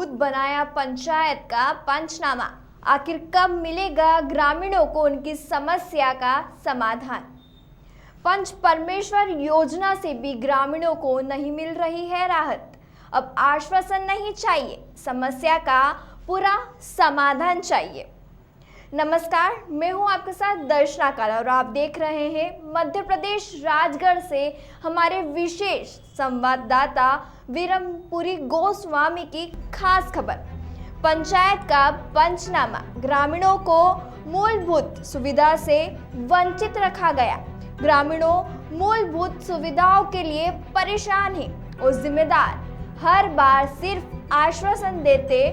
भूत बनाया पंचायत का पंचनामा। आखिर कब मिलेगा ग्रामीणों को उनकी समस्या का समाधान? पंच परमेश्वर योजना से भी ग्रामीणों को नहीं मिल रही है राहत। अब आश्वासन नहीं चाहिए, समस्या का पूरा समाधान चाहिए। नमस्कार, मैं हूं आपके साथ दर्शना काला और आप देख रहे हैं मध्य प्रदेश राजगढ़ से हमारे विशेष संवाददाता वीरमपुरी गोस्वामी की खास खबर। पंचायत का पंचनामा, ग्रामीणों को मूलभूत सुविधा से वंचित रखा गया। ग्रामीणों मूलभूत सुविधाओं के लिए परेशान हैं और जिम्मेदार हर बार सिर्फ आश्वासन देते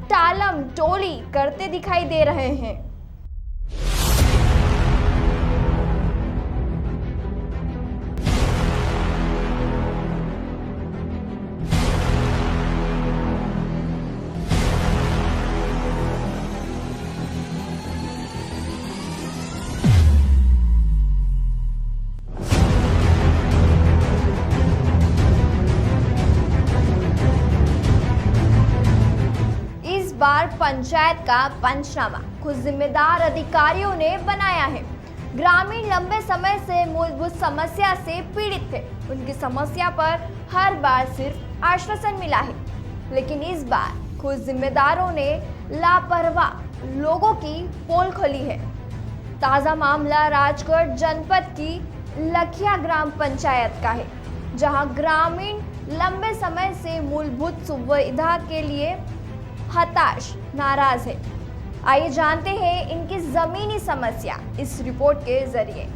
टालम टोली करते दिखाई दे रहे हैं। बार पंचायत का पंचनामा खुद जिम्मेदार अधिकारियों ने बनाया है। ग्रामीण लंबे समय से मूलभूत समस्या से पीड़ित थे। उनकी समस्या पर हर बार सिर्फ आश्वासन मिला है, लेकिन इस बार खुद जिम्मेदारों ने लापरवाह लोगों की पोल खोली है। ताजा मामला राजगढ़ जनपद की लखिया ग्राम पंचायत का है, जहां ग्रामीण लंबे समय से मूलभूत सुविधा के लिए हताश नाराज है। आइए जानते हैं इनकी जमीनी समस्या इस रिपोर्ट के जरिए।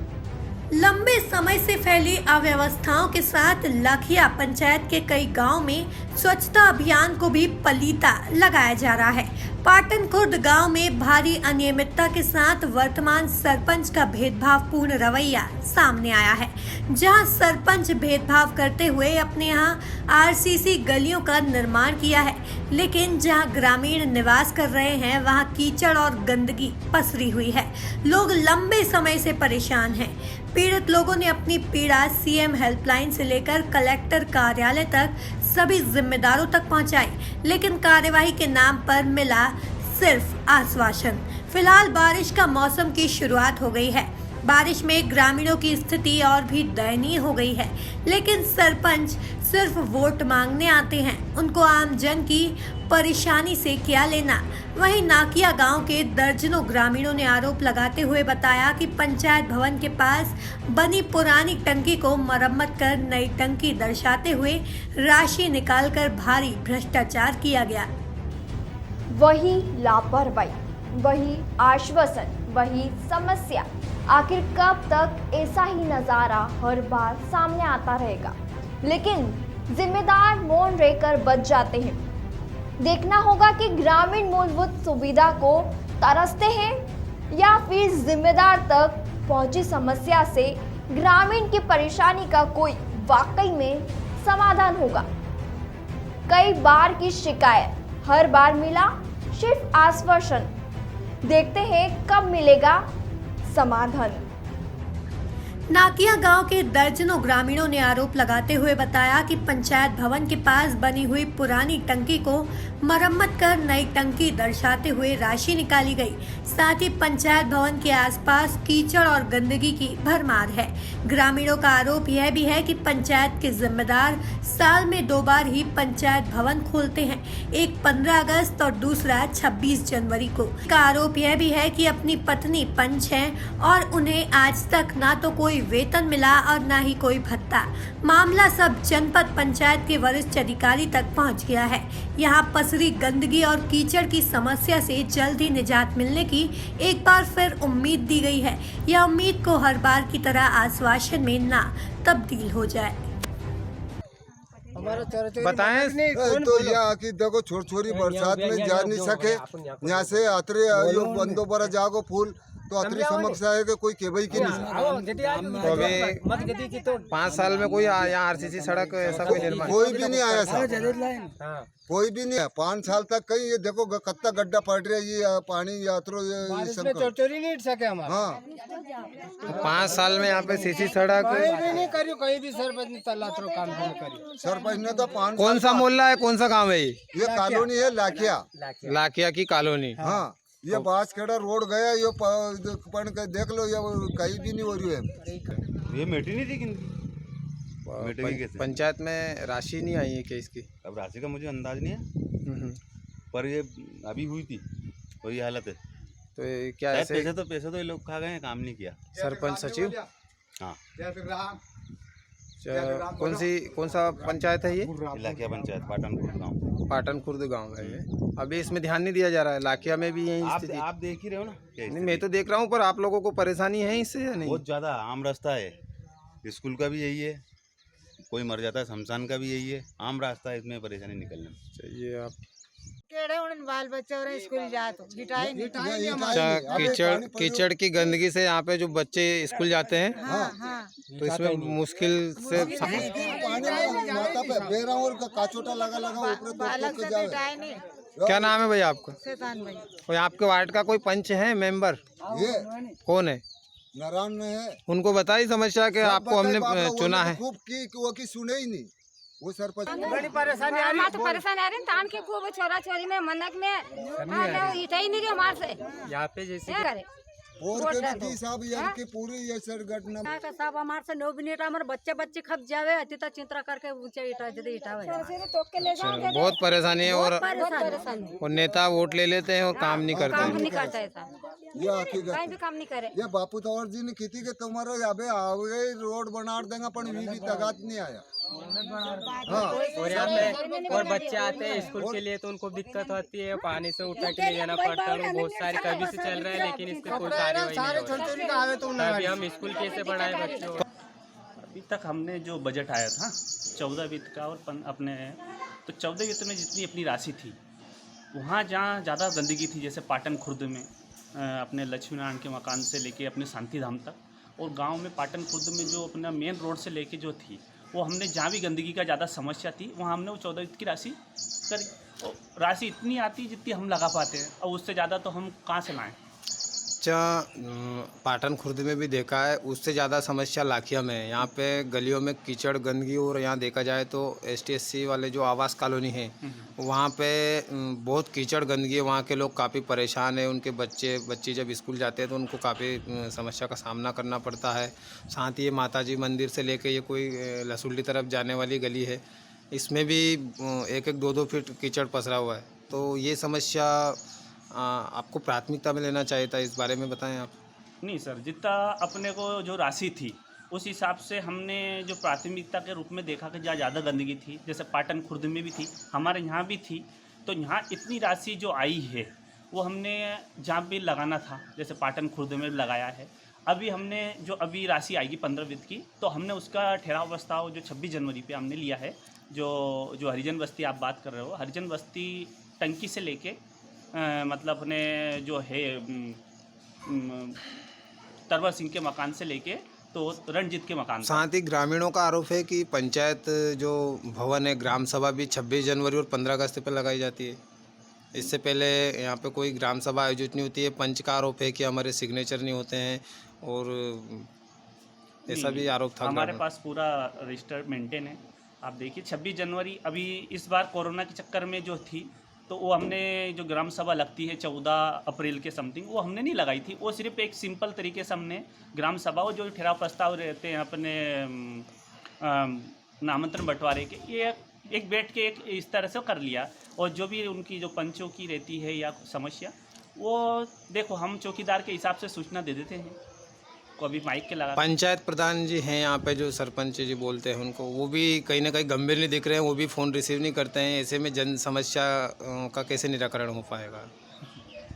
लंबे समय से फैली अव्यवस्थाओं के साथ लखिया पंचायत के कई गांव में स्वच्छता अभियान को भी पलीता लगाया जा रहा है। पाटन खुर्द गांव में भारी अनियमितता के साथ वर्तमान सरपंच का भेदभावपूर्ण रवैया सामने आया है, जहां सरपंच भेदभाव करते हुए अपने यहां आरसीसी गलियों का निर्माण किया है, लेकिन जहां ग्रामीण निवास कर रहे हैं वहां कीचड़ और गंदगी पसरी हुई है। लोग लंबे समय से परेशान हैं। पीड़ित लोगों ने अपनी पीड़ा सीएम हेल्पलाइन से लेकर कलेक्टर कार्यालय तक सभी जिम्मेदारों तक पहुंचाई, लेकिन कार्यवाही के नाम पर मिला सिर्फ आश्वासन। फिलहाल बारिश का मौसम की शुरुआत हो गई है। बारिश में ग्रामीणों की स्थिति और भी दयनीय हो गई है, लेकिन सरपंच सिर्फ वोट मांगने आते हैं। उनको आम जन की परेशानी से क्या लेना। वहीं नाकिया गांव के दर्जनों ग्रामीणों ने आरोप लगाते हुए बताया कि पंचायत भवन के पास बनी पुरानी टंकी को मरम्मत कर नई टंकी दर्शाते हुए राशि निकालकर भारी भ्रष्टाचार किया गया। वही लापरवाही, वही आश्वासन, वही समस्या। आखिर कब तक ऐसा ही नजारा हर बार सामने आता रहेगा? लेकिन जिम्मेदार मौन रहकर बच जाते हैं। देखना होगा कि ग्रामीण मूलभूत सुविधा को तरसते हैं या फिर जिम्मेदार तक पहुंची समस्या से ग्रामीण की परेशानी का कोई वाकई में समाधान होगा। कई बार की शिकायत, हर बार मिला सिर्फ आश्वासन। देखते हैं कब मिलेगा समाधान। नाकिया गांव के दर्जनों ग्रामीणों ने आरोप लगाते हुए बताया कि पंचायत भवन के पास बनी हुई पुरानी टंकी को मरम्मत कर नई टंकी दर्शाते हुए राशि निकाली गई। साथ ही पंचायत भवन के आसपास कीचड़ और गंदगी की भरमार है। ग्रामीणों का आरोप यह भी है कि पंचायत के जिम्मेदार साल में 2 बार ही पंचायत भवन खोलते हैं, एक 15 अगस्त और दूसरा 26 जनवरी को। का आरोप यह भी है कि अपनी पत्नी पंच है और उन्हें आज तक ना तो कोई वेतन मिला और ना ही कोई भत्ता। मामला सब जनपद पंचायत के वरिष्ठ अधिकारी तक पहुंच गया है। यहां पसरी गंदगी और कीचड़ की समस्या से जल्द ही निजात मिलने की एक बार फिर उम्मीद दी गई है। यह उम्मीद को हर बार की तरह आश्वासन में ना तब्दील हो जाए। बताएं तो यहाँ की देखो छोटी छोटी बरसात में जा नहीं सके, यहाँ से आतरे बंदो पर जागो फूल तो अतरी समस्या है कि कोई केवई की नहीं। तो अभी 5 साल में कोई यहाँ आरसीसी सड़क ऐसा कोई निर्माण कोई भी नहीं आया साहब, कोई भी नहीं है। 5 साल तक कहीं ये देखो कितना गड्ढा पड़ रहा है, ये पानी यात्रो ये सब चोरी नहीं सके हमारा। हाँ, तो 5 साल में यहाँ पे सीसी सड़क नहीं करी, कहीं भी सरपंच ने तलात्रो काम नहीं करी। सरपंच ने तो 5 कौन सा मोहल्ला है, कौन सा गांव है ये कॉलोनी है लाखिया। लाकिया की कॉलोनी। हाँ, ये बांसखेड़ा रोड गया, ये पढ़ के देख लो, ये कहीं भी नहीं हो रही है। ये मेटी नहीं थी किनकी, मिटेगी कैसे? पंचायत में राशि नहीं आई है क्या इसकी? अब राशि का मुझे अंदाज नहीं है, पर ये अभी हुई थी तो ये हालत है। तो ये क्या शायद ऐसे पैसे तो ये लोग खा गए हैं, काम नहीं किया। सरपंच सचिव हाँ, कौन सा पंचायत है ये? इलाकिया पंचायत पाटनपुर गाँव। पाटन खुर्द गांव है ये। अभी इसमें ध्यान नहीं दिया जा रहा है। लाकिया में भी यही स्थिति। आप देख ही रहे हो ना क्या नहीं, मैं तो देख रहा हूँ, पर आप लोगों को परेशानी है इससे या नहीं? बहुत ज़्यादा आम रास्ता है, स्कूल का भी यही है, कोई मर जाता है शमशान का भी यही है, आम रास्ता है, इसमें परेशानी निकलने में। चाहिए आप बाल बच्चे और स्कूल जाए तो अच्छा, कीचड़ की गंदगी से यहाँ पे जो बच्चे स्कूल जाते हैं, तो इसमें मुश्किल से पानी में माथा पे बेरा और काचोटा लगा ऊपर तो जाए। क्या नाम है भाई आपका? शैतान भाई कोई आपके वार्ड का कोई पंच है, मेंबर ये कौन है? नारायण है, उनको बताई समस्या कि आपको हमने चुना है। खूब की सुने ही नहीं वो सरपंच। बड़ी परेशानी आ रही है, तो परेशान आ रहे हैं तान के खूब छोरा छोरी में मनक में इटा ही नहीं रही हमारे से यहाँ पे जैसे क्या करे और के भी साहब यार की पूरी ये सर घटना सब हमारे से 9 मिनट हमारे बच्चे खप जावे अतिता चिंता करके ऊंचे इटा दे इटा बहुत परेशानी है। और नेता वोट ले लेते हैं और काम नहीं करते काम हैं। नहीं करता ऐसा, ये आखिर कहीं भी काम नहीं करे। ये बापू तंवर जी ने खेती के तुम्हारा याबे आगे रोड बना देंगे, पर भी तगात नहीं आया। हाँ, और यहाँ पे और बच्चे आते हैं स्कूल के लिए तो उनको दिक्कत होती है, पानी से उठा के ले जाना पड़ता है। बहुत सारी कभी से चल रहा है, लेकिन इसकी कोई कार्यवाही नहीं हो रही। अभी हम स्कूल कैसे पढ़ाएं बच्चों को? अभी तक हमने जो बजट आया था 14 वित्त का और अपने तो 14 वित्त में जितनी अपनी राशि थी, वहाँ जहाँ ज़्यादा गंदगी थी, जैसे पाटन खुर्द में अपने लक्ष्मी नारायण के मकान से लेके अपने शांति धाम तक, और गांव में पाटन खुर्द में जो अपना मेन रोड से लेके जो थी, वो हमने जहाँ भी गंदगी का ज़्यादा समस्या थी वहाँ हमने वो 14 वित्त की राशि करी। राशि इतनी आती जितनी हम लगा पाते हैं, और उससे ज़्यादा तो हम कहाँ से लाएँ। पाटन खुर्द में भी देखा है, उससे ज़्यादा समस्या लाखिया में है। यहाँ पे गलियों में कीचड़ गंदगी, और यहाँ देखा जाए तो ST/SC वाले जो आवास कॉलोनी है वहाँ पे बहुत कीचड़ गंदगी है। वहाँ के लोग काफ़ी परेशान हैं। उनके बच्चे जब स्कूल जाते हैं तो उनको काफ़ी समस्या का सामना करना पड़ता है। साथ ही ये माताजी मंदिर से लेके ये कोई लसुल्ली तरफ जाने वाली गली है, इसमें भी 1-1, 2-2 फीट कीचड़ पसरा हुआ है। तो ये समस्या आपको प्राथमिकता में लेना चाहिए था, इस बारे में बताएं आप। नहीं सर, जितना अपने को जो राशि थी उस हिसाब से हमने जो प्राथमिकता के रूप में देखा कि जहाँ ज़्यादा गंदगी थी, जैसे पाटन खुर्द में भी थी, हमारे यहाँ भी थी, तो यहाँ इतनी राशि जो आई है वो हमने जहाँ भी लगाना था, जैसे पाटन खुर्द में लगाया है। अभी हमने जो अभी राशि आएगी 15 वित्त की, तो हमने उसका ठहराव प्रस्ताव जो 26 जनवरी पे हमने लिया है। जो हरिजन बस्ती आप बात कर रहे हो, हरिजन बस्ती टंकी से लेके मतलब अपने जो है तरवर सिंह के मकान से लेके तो रणजीत के मकान। साथ ही ग्रामीणों का आरोप है कि पंचायत जो भवन है, ग्राम सभा भी 26 जनवरी और 15 अगस्त पर लगाई जाती है। इससे पहले यहाँ पे कोई ग्राम सभा आयोजित नहीं होती है। पंच का आरोप है कि हमारे सिग्नेचर नहीं होते हैं, और ऐसा भी आरोप था। हमारे पास पूरा रजिस्टर मेंटेन है। आप देखिए 26 जनवरी अभी इस बार कोरोना के चक्कर में जो थी, तो वो हमने जो ग्राम सभा लगती है 14 अप्रैल के समथिंग, वो हमने नहीं लगाई थी। वो सिर्फ एक सिंपल तरीके से हमने ग्राम सभा, वो जो ठहराव प्रस्ताव रहते हैं अपने नामांतरण बंटवारे के, ये एक बैठ के एक इस तरह से कर लिया। और जो भी उनकी जो पंचों की रहती है या समस्या, वो देखो हम चौकीदार के हिसाब से सूचना दे देते हैं, को अभी माइक के लगा। पंचायत प्रधान जी हैं यहाँ पे, जो सरपंच जी बोलते हैं उनको, वो भी कहीं ना कहीं गंभीर नहीं दिख रहे हैं, वो भी फ़ोन रिसीव नहीं करते हैं। ऐसे में जन समस्या का कैसे निराकरण हो पाएगा?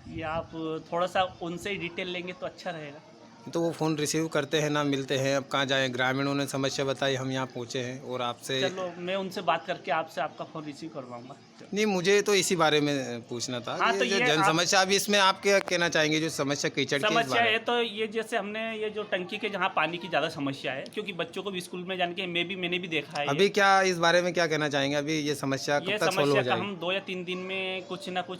ये आप थोड़ा सा उनसे ही डिटेल लेंगे तो अच्छा रहेगा। तो वो फ़ोन रिसीव करते हैं ना मिलते हैं। अब कहाँ जाएँ, ग्रामीणों ने समस्या बताई, हम यहाँ पहुँचे हैं और आपसे चलो मैं उनसे बात करके आपसे आपका फ़ोन रिसीव करवाऊंगा। नहीं, मुझे तो इसी बारे में पूछना था। हाँ, तो जो ये जन आप- समस्या, अभी इसमें आप क्या कहना चाहेंगे जो समस्या कीचड़ की इस समस्या बारे है में? तो ये जैसे हमने ये जो टंकी के जहाँ पानी की ज़्यादा समस्या है, क्योंकि बच्चों को भी स्कूल में जाने के मैंने भी देखा है। अभी क्या इस बारे में क्या कहना चाहेंगे? अभी ये समस्या कब ये तक सॉल्व समस्या हो का जाएगी? हम 2 या 3 दिन में कुछ ना कुछ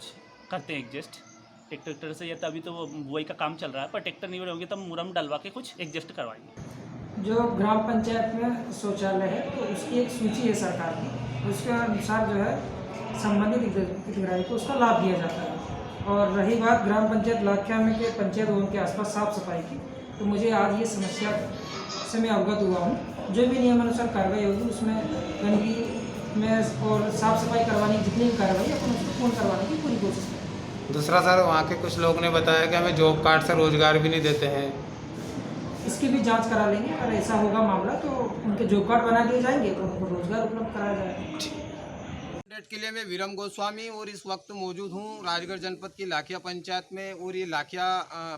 करते हैं एडजस्ट ट्रैक्टर से। या तो अभी तो वो बुआई का काम चल रहा है, पर ट्रैक्टर नहीं होगी तो हम मुरम डलवा के कुछ एडजस्ट करवाएंगे। जो ग्राम पंचायत में शौचालय है तो उसकी एक सूची है सरकार की, उसके अनुसार जो है संबंधित हितग्राही को उसका लाभ दिया जाता है। और रही बात ग्राम पंचायत लाखिया में के पंचायत भवन के आसपास साफ सफाई की, तो मुझे आज ये समस्या से मैं अवगत हुआ हूँ। जो भी नियमानुसार कार्रवाई होगी उसमें गंदगी में और साफ सफाई करवाने की जितनी भी कार्रवाई अपन उसको पूर्ण करवाने की पूरी कोशिश करें। दूसरा सर, वहाँ के कुछ लोग ने बताया कि हमें जॉब कार्ड से रोजगार भी नहीं देते हैं। इसकी भी जांच करा लेंगे, अगर ऐसा होगा मामला तो उनके जॉब कार्ड बना दिए जाएंगे और उनको रोजगार उपलब्ध कराया जाएगा। अपडेट के लिए मैं वीरम गोस्वामी और इस वक्त मौजूद हूँ राजगढ़ जनपद की लाखिया पंचायत में। और ये लाखिया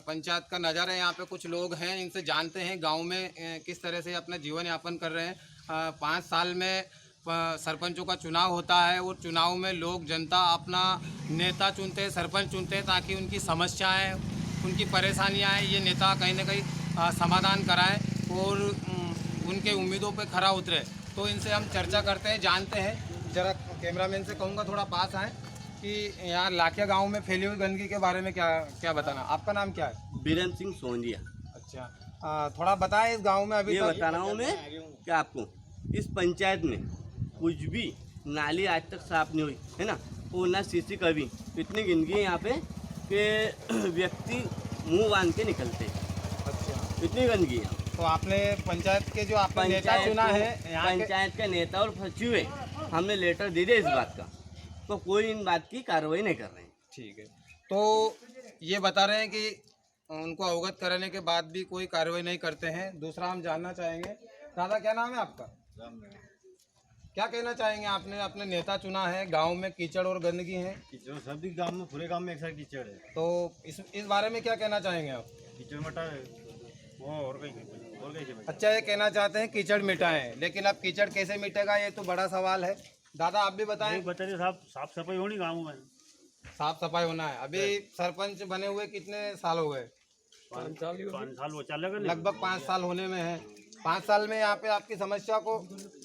पंचायत का नज़ारा है। यहाँ पे कुछ लोग हैं, इनसे जानते हैं गांव में किस तरह से अपना जीवन यापन कर रहे हैं। 5 साल में सरपंचों का चुनाव होता है और चुनाव में लोग जनता अपना नेता चुनते हैं, सरपंच चुनते हैं, ताकि उनकी समस्याएँ, उनकी परेशानियाँ हैं, ये नेता कहीं ना कहीं समाधान कराएं और उनके उम्मीदों पे खरा उतरे। तो इनसे हम चर्चा करते हैं, जानते हैं। जरा कैमरामैन से कहूँगा थोड़ा पास आएँ कि यहाँ लाखिया गांव में फैली हुई गंदगी के बारे में क्या बताना। आपका नाम क्या है? बीरेन सिंह सोंजिया। अच्छा, थोड़ा बताएं इस गांव में अभी ये बता रहा हूँ मैं कि आपको इस पंचायत में कुछ भी नाली आज तक साफ नहीं हुई है ना, और ना सीसी कभी। इतनी गंदगी है यहाँ पे कि व्यक्ति मुंह बांध के निकलते हैं। अच्छा, इतनी गंदगी है। तो आपने पंचायत के जो आपने नेता चुना है, यहाँ पंचायत का नेता और सचिव है, हमने लेटर दे दिया इस बात का, तो कोई इन बात की कार्रवाई नहीं कर रहे हैं। ठीक है, तो ये बता रहे हैं कि उनको अवगत कराने के बाद भी कोई कार्रवाई नहीं करते हैं। दूसरा हम जानना चाहेंगे, दादा क्या नाम है आपका? क्या कहना चाहेंगे? आपने अपने नेता चुना है, गांव में कीचड़ और गंदगी है। कीचड़ सभी गांव में, पूरे गांव में एक साथ कीचड़ है। तो इस बारे में क्या कहना चाहेंगे आप? कीचड़ मटा वो और कहीं अच्छा, ये कहना चाहते हैं कीचड़ मिटाएं, लेकिन अब कीचड़ कैसे मिटेगा, ये तो बड़ा सवाल है। दादा आप भी बताएं। बताइए साहब, साफ सफाई होनी गाँव में, साफ सफाई होना है। अभी सरपंच बने हुए कितने साल हो गए? 5 साल वो चलेगा नहीं। लगभग 5 साल होने में है। 5 साल में यहाँ पे आपकी समस्या को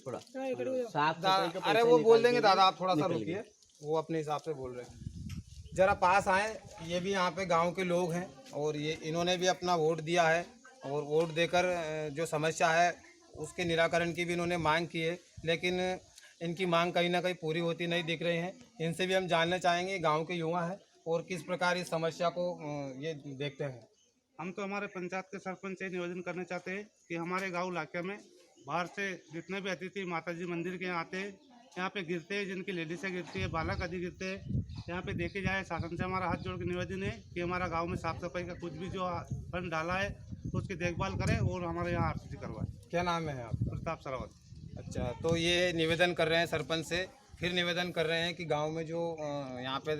थोड़ा साफ सफाई का अरे वो बोल देंगे दादा, आप थोड़ा सा रुकिए, वो अपने हिसाब से बोल रहे हैं। जरा पास आए। ये भी यहाँ पे गांव के लोग हैं और ये इन्होंने भी अपना वोट दिया है और वोट देकर जो समस्या है उसके निराकरण की भी इन्होंने मांग की है, लेकिन इनकी मांग कहीं ना कहीं पूरी होती नहीं दिख रही है। इनसे भी हम जानना चाहेंगे, गाँव के युवा हैं और किस प्रकार इस समस्या को ये देखते हैं। हम तो हमारे पंचायत के सरपंच से निवेदन करना चाहते हैं कि हमारे गांव इलाके में बाहर से जितने भी अतिथि माताजी मंदिर के यहाँ आते हैं, यहाँ पे गिरते हैं, जिनकी लेडीसें गिरती है, बालक आदि गिरते हैं, यहाँ पे देखे जाए। शासन से हमारा हाथ जोड़ के निवेदन है कि हमारा गांव में साफ सफाई का कुछ भी जो फंड डाला है तो उसकी देखभाल करें और हमारे यहाँ आरसीसी करवाएं। क्या नाम है आप? प्रताप सरावत। अच्छा, तो ये निवेदन कर रहे हैं सरपंच से, फिर निवेदन कर रहे हैं कि गांव में जो यहाँ पे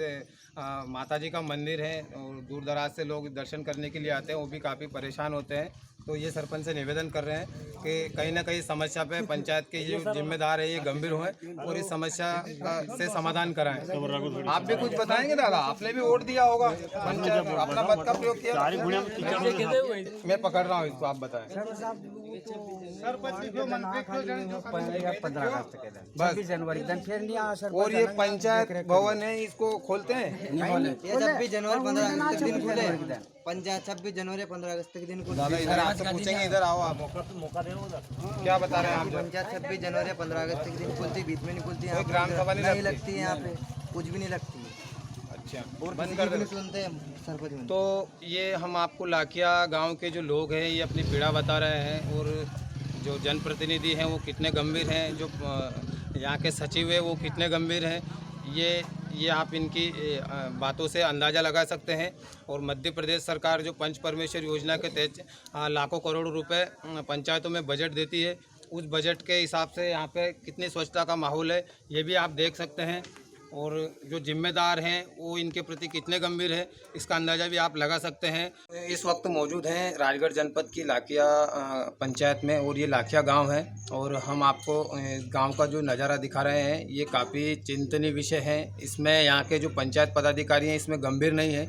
माताजी का मंदिर है और दूर दराज से लोग दर्शन करने के लिए आते हैं, वो भी काफ़ी परेशान होते हैं। तो ये सरपंच से निवेदन कर रहे हैं कि कहीं ना कहीं समस्या पे पंचायत के जो जिम्मेदार है ये गंभीर हुए और इस समस्या से समाधान कराएं। आप भी कुछ बताएंगे दादा? आपने भी वोट दिया होगा, पंचायत अपना मत का प्रयोग किया। मैं पकड़ रहा हूँ इसको, आप बताएं। बस जनवरी दिन फिर नहीं आ सर। और ये पंचायत भवन है, इसको खोलते हैं? 26 जनवरी 15 अगस्त के दिन खुले पंचायत। 26 जनवरी 15 अगस्त के दिन खुले। दादा इधर आपसे पूछेंगे, इधर आओ आप। मौका दे क्या बता रहे हैं आप? पंचायत 26 जनवरी 15 अगस्त के दिन खुलती, बीच में नहीं खुलती। कोई ग्राम सभा नहीं लगती है यहाँ पे, कुछ भी नहीं लगती। अच्छा, और बंद कर कर दो। सुनते हैं सरपंच में। तो ये हम आपको लाखिया गांव के जो लोग हैं ये अपनी पीड़ा बता रहे हैं और जो जनप्रतिनिधि हैं वो कितने गंभीर हैं, जो यहाँ के सचिव है वो कितने गंभीर हैं, ये आप इनकी बातों से अंदाज़ा लगा सकते हैं। और मध्य प्रदेश सरकार जो पंच परमेश्वर योजना के तहत लाखों करोड़ रुपए पंचायतों में बजट देती है, उस बजट के हिसाब से यहाँ पे कितनी स्वच्छता का माहौल है ये भी आप देख सकते हैं। और जो जिम्मेदार हैं वो इनके प्रति कितने गंभीर है इसका अंदाज़ा भी आप लगा सकते हैं। इस वक्त मौजूद हैं राजगढ़ जनपद की लाखिया पंचायत में और ये लाखिया गांव है और हम आपको गांव का जो नज़ारा दिखा रहे हैं ये काफ़ी चिंतनीय विषय है। इसमें यहाँ के जो पंचायत पदाधिकारी हैं इसमें गंभीर नहीं है।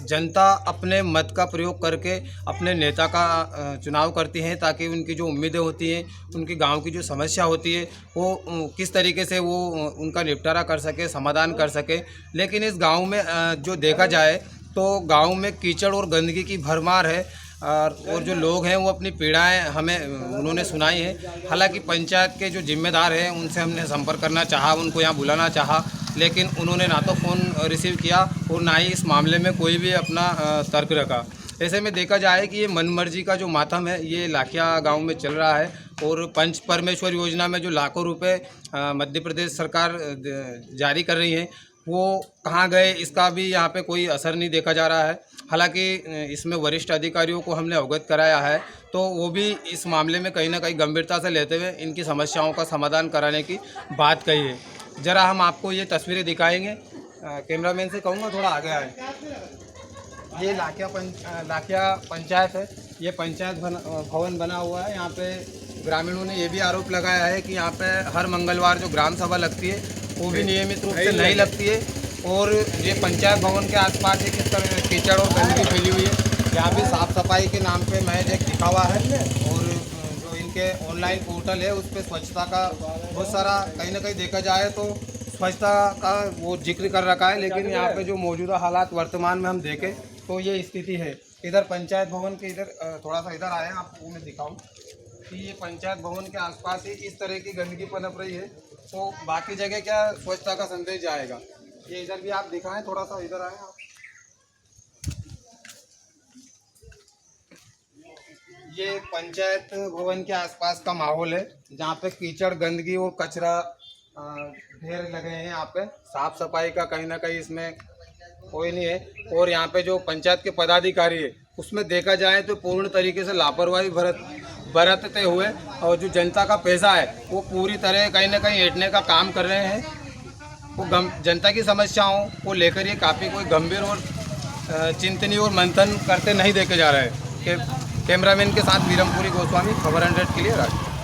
जनता अपने मत का प्रयोग करके अपने नेता का चुनाव करती हैं ताकि उनकी जो उम्मीदें होती हैं, उनकी गाँव की जो समस्या होती है वो किस तरीके से वो उनका निपटारा कर सके, समाधान कर सके। लेकिन इस गांव में जो देखा जाए तो गांव में कीचड़ और गंदगी की भरमार है और जो लोग हैं वो अपनी पीड़ाएं हमें उन्होंने सुनाई है। हालांकि पंचायत के जो जिम्मेदार हैं उनसे हमने संपर्क करना चाहा, उनको यहाँ बुलाना चाहा, लेकिन उन्होंने ना तो फ़ोन रिसीव किया और ना ही इस मामले में कोई भी अपना तर्क रखा। ऐसे में देखा जाए कि ये मनमर्जी का जो मातम है ये लाखिया गांव में चल रहा है और पंच परमेश्वर योजना में जो लाखों रुपए मध्य प्रदेश सरकार जारी कर रही है वो कहाँ गए इसका भी यहाँ पे कोई असर नहीं देखा जा रहा है। हालांकि इसमें वरिष्ठ अधिकारियों को हमने अवगत कराया है तो वो भी इस मामले में कहीं ना कहीं गंभीरता से लेते हुए इनकी समस्याओं का समाधान कराने की बात कही है। ज़रा हम आपको ये तस्वीरें दिखाएंगे। कैमरामैन से कहूँगा थोड़ा आगे आए। ये लाखिया पंचायत है। ये पंचायत भवन बना हुआ है। यहाँ पे ग्रामीणों ने ये भी आरोप लगाया है कि यहाँ पे हर मंगलवार जो ग्राम सभा लगती है वो भी नियमित रूप से नहीं लगती है और ये पंचायत भवन के आसपास एक इस तरह कीचड़ और गंदगी फैली हुई है। यहाँ भी साफ़ सफाई के नाम पे महज एक दिखावा है और जो इनके ऑनलाइन पोर्टल है उस पर स्वच्छता का बहुत सारा कहीं ना कहीं देखा जाए तो स्वच्छता का वो जिक्र कर रखा है, लेकिन यहाँ पे जो मौजूदा हालात वर्तमान में हम देखें तो ये स्थिति है। इधर पंचायत भवन के इधर थोड़ा सा इधर आए आपको मैं दिखाऊं कि ये पंचायत भवन के आसपास ही इस तरह की गंदगी पनप रही है तो बाकी जगह क्या स्वच्छता का संदेश जाएगा। ये इधर भी आप दिखाएं, थोड़ा सा इधर आए आप। ये पंचायत भवन के आसपास का माहौल है जहाँ पे कीचड़ गंदगी और कचरा ढेर लगे हैं। यहाँ पे साफ सफाई का कहीं ना कहीं इसमें कोई नहीं है और यहाँ पे जो पंचायत के पदाधिकारी है उसमें देखा जाए तो पूर्ण तरीके से लापरवाही बरतते हुए और जो जनता का पैसा है वो पूरी तरह कहीं ना कहीं ऐंठने का काम कर रहे हैं। वो जनता की समस्याओं को लेकर ये काफ़ी कोई गंभीर और चिंतनीय और मंथन करते नहीं देखे जा रहे हैं। कैमरामैन के साथ वीरमपुरी गोस्वामी, खबर 100 के लिए राजगढ़।